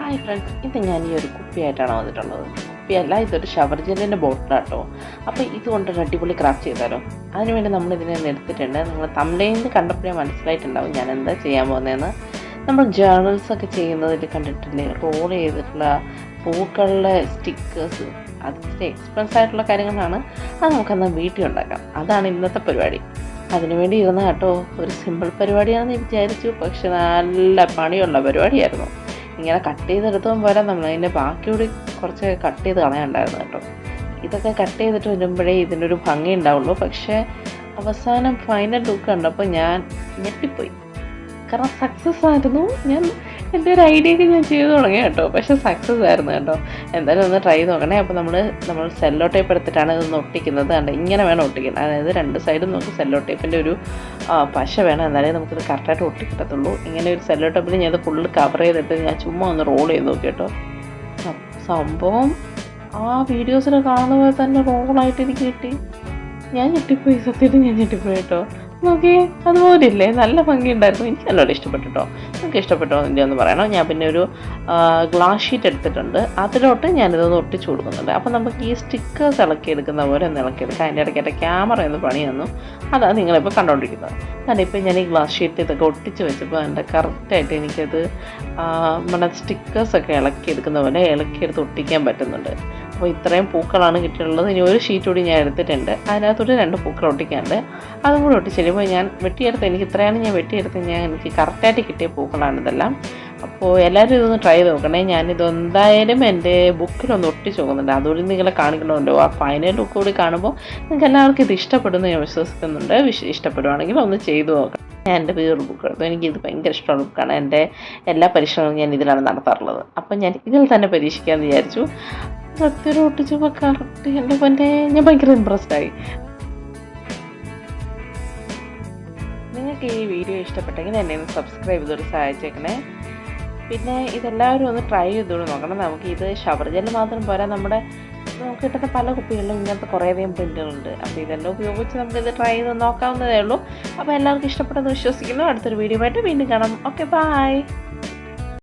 Hi friends, ഇത് ഞാൻ ഈ ഒരു കുപ്പിയായിട്ടാണ് വന്നിട്ടുള്ളത്. കുപ്പിയല്ല, ഇതൊരു ഷവർ ജെല്ലിൻ്റെ ബോട്ടിലാട്ടോ. അപ്പോൾ ഇതുകൊണ്ടൊരു അടിപൊളി ക്രാഫ്റ്റ് ചെയ്താലോ. അതിനുവേണ്ടി നമ്മൾ ഇതിനെ എടുത്തിട്ടുണ്ട്. നിങ്ങൾ തമിഴിൽ കണ്ടപ്പോഴേ മനസ്സിലായിട്ടുണ്ടാവും ഞാൻ എന്താ ചെയ്യാൻ പോകുന്നതെന്ന്. നമ്മൾ ജേർണൽസൊക്കെ ചെയ്യുന്നതിൽ കണ്ടിട്ടില്ലേ, റോൾ ചെയ്തിട്ടുള്ള പൂക്കളുടെ സ്റ്റിക്കേഴ്സ്. അത് ഇച്ചിരി എക്സ്പെൻസ് ആയിട്ടുള്ള കാര്യങ്ങളാണ്. അത് നമുക്കെന്നാൽ വീട്ടിൽ ഉണ്ടാക്കാം. അതാണ് ഇന്നത്തെ പരിപാടി. അതിനുവേണ്ടി ഇരുന്ന കേട്ടോ, ഒരു സിമ്പിൾ പരിപാടിയാണെന്ന് വിചാരിച്ചു, പക്ഷെ നല്ല പണിയുള്ള പരിപാടിയായിരുന്നു. ഇങ്ങനെ കട്ട് ചെയ്തെടുത്തും പോലെ നമ്മൾ അതിൻ്റെ ബാക്കിയോട് കുറച്ച് കട്ട് ചെയ്ത് കളയാണ്ടായിരുന്നു കേട്ടോ. ഇതൊക്കെ കട്ട് ചെയ്തിട്ട് വരുമ്പോഴേ ഇതിനൊരു ഭംഗി ഉണ്ടാവുള്ളൂ. പക്ഷേ അവസാനം ഫൈനൽ ലുക്ക് കണ്ടപ്പോൾ ഞാൻ ഞെട്ടിപ്പോയി. കാരണം സക്സസ് ആയിരുന്നു. എൻ്റെ ഒരു ഐഡിയയൊക്കെ ഞാൻ ചെയ്ത് തുടങ്ങി കേട്ടോ, പക്ഷേ സക്സസ് ആയിരുന്നു കേട്ടോ. എന്തായാലും ഒന്ന് ട്രൈ നോക്കണേ. അപ്പോൾ നമ്മൾ സെല്ലോ ടേപ്പ് എടുത്തിട്ടാണ് ഇതൊന്ന് ഒട്ടിക്കുന്നത്. കണ്ട് ഇങ്ങനെ വേണം ഒട്ടിക്കുന്നത്. അതായത് രണ്ട് സൈഡും നമുക്ക് സെല്ലോ ടേപ്പിൻ്റെ ഒരു പശ വേണം, എന്നാലേ നമുക്കിത് കറക്റ്റായിട്ട് ഒട്ടിക്കിട്ടത്തുള്ളൂ. ഇങ്ങനെ ഒരു സെല്ലോ ടേപ്പിൽ ഞാൻ ഇത് ഫുള്ള് കവർ ചെയ്തിട്ട് ഞാൻ ചുമ്മാ ഒന്ന് റോൾ ചെയ്ത് നോക്കി കേട്ടോ. സംഭവം ആ വീഡിയോസിൽ കാണുന്ന പോലെ തന്നെ റോളായിട്ട് എനിക്ക് കിട്ടി. ഞാൻ ഞെട്ടിപ്പോയി, സത്യത്തിൽ ഞാൻ ഞെട്ടിപ്പോയി കേട്ടോ. നോക്കിയേ, അതുപോലെ ഇല്ലേ, നല്ല ഭംഗിയുണ്ടായിരുന്നു. എനിക്ക് നല്ലോണം ഇഷ്ടപ്പെട്ടു കേട്ടോ. നിങ്ങൾക്ക് ഇഷ്ടപ്പെട്ടോ എന്ന് ഒന്ന് പറയണം. ഞാൻ പിന്നെ ഒരു ഗ്ലാസ് ഷീറ്റ് എടുത്തിട്ടുണ്ട്, അതിലോട്ട് ഞാനിതൊന്ന് ഒട്ടിച്ചു കൊടുക്കുന്നുണ്ട്. അപ്പോൾ നമുക്ക് ഈ സ്റ്റിക്കേഴ്സ് ഇളക്കിയെടുക്കുന്ന പോലെ ഒന്ന് ഇളക്കിയെടുക്കാം. അതിൻ്റെ ഇടയ്ക്ക് എൻ്റെ ക്യാമറ എന്ന് പണി തന്നു. അതാണ് നിങ്ങളിപ്പോൾ കണ്ടുകൊണ്ടിരിക്കുന്നത്. കാരണം ഇപ്പോൾ ഞാൻ ഈ ഗ്ലാസ് ഷീറ്റ് ഇതൊക്കെ ഒട്ടിച്ച് വെച്ചപ്പോൾ എൻ്റെ കറക്റ്റായിട്ട് എനിക്കത് നമ്മുടെ സ്റ്റിക്കേഴ്സൊക്കെ ഇളക്കിയെടുക്കുന്ന പോലെ ഇളക്കിയെടുത്ത് ഒട്ടിക്കാൻ പറ്റുന്നുണ്ട്. അപ്പോൾ ഇത്രയും പൂക്കളാണ് കിട്ടിയിട്ടുള്ളത്. ഇനി ഒരു ഷീറ്റ് കൂടി ഞാൻ എടുത്തിട്ടുണ്ട്. അതിനകത്തൊരു 2 പൂക്കൾ ഒട്ടിക്കാനുണ്ട്. അതും കൂടി ഒട്ടിച്ചെല്ലുമ്പോൾ ഞാൻ വെട്ടിയെടുത്ത്, എനിക്ക് ഇത്രയാണ് ഞാൻ വെട്ടിയെടുത്ത്, എനിക്ക് കറക്റ്റായിട്ട് കിട്ടിയ പൂക്കളാണ് ഇതെല്ലാം. അപ്പോൾ എല്ലാവരും ഇതൊന്ന് ട്രൈ ചെയ്ത് നോക്കണേ. ഞാനിതെന്തായാലും എൻ്റെ ബുക്കിലൊന്ന് ഒട്ടിച്ച് നോക്കുന്നുണ്ട്. അതുകൊണ്ട് നിങ്ങളെ കാണിക്കണമല്ലോ. ആ ഫൈനൽ ലുക്ക് കൂടി കാണുമ്പോൾ നിങ്ങൾക്ക് എല്ലാവർക്കും ഇത് ഇഷ്ടപ്പെടുമെന്ന് ഞാൻ വിശ്വസിക്കുന്നുണ്ട്. ഇഷ്ടപ്പെടുവാണെങ്കിൽ ഒന്ന് ചെയ്തു നോക്കാം. ഞാൻ എൻ്റെ വേറൊരു ബുക്ക് എടുത്തു. എനിക്കിത് ഭയങ്കര ഇഷ്ടമുള്ള ബുക്കാണ്. എൻ്റെ എല്ലാ പരീക്ഷണങ്ങളും ഞാൻ ഇതിലാണ് നടത്താറുള്ളത്. അപ്പം ഞാൻ ഇതിൽ തന്നെ പരീക്ഷിക്കാമെന്ന് വിചാരിച്ചു. സത്യം ഒട്ടിച്ചപ്പോൾ കറക്റ്റ് എൻ്റെ പൊന്നെ, ഞാൻ ഭയങ്കര ഇമ്പ്രസ്ഡായി. നിങ്ങൾക്ക് ഈ വീഡിയോ ഇഷ്ടപ്പെട്ടെങ്കിൽ എന്നെ ഒന്ന് സബ്സ്ക്രൈബ് ചെയ്തൊരു സഹായിച്ചേക്കണേ. പിന്നെ ഇതെല്ലാവരും ഒന്ന് ട്രൈ ചെയ്തോളൂ നോക്കണം. നമുക്ക് ഇത് ഷവർ ജെല്ല് മാത്രം പോരാ, നമുക്ക് കിട്ടുന്ന പല കുപ്പികളിലും ഇങ്ങനത്തെ കുറേയധികം പ്രിൻ്റുകളുണ്ട്. അപ്പോൾ ഇതെല്ലാം ഉപയോഗിച്ച് നമുക്കിത് ട്രൈ ചെയ്ത് നോക്കാവുന്നതേ ഉള്ളൂ. അപ്പോൾ എല്ലാവർക്കും ഇഷ്ടപ്പെട്ടെന്ന് വിശ്വസിക്കുന്നു. അടുത്തൊരു വീഡിയോ ആയിട്ട് വീണ്ടും കാണാം. Okay, by.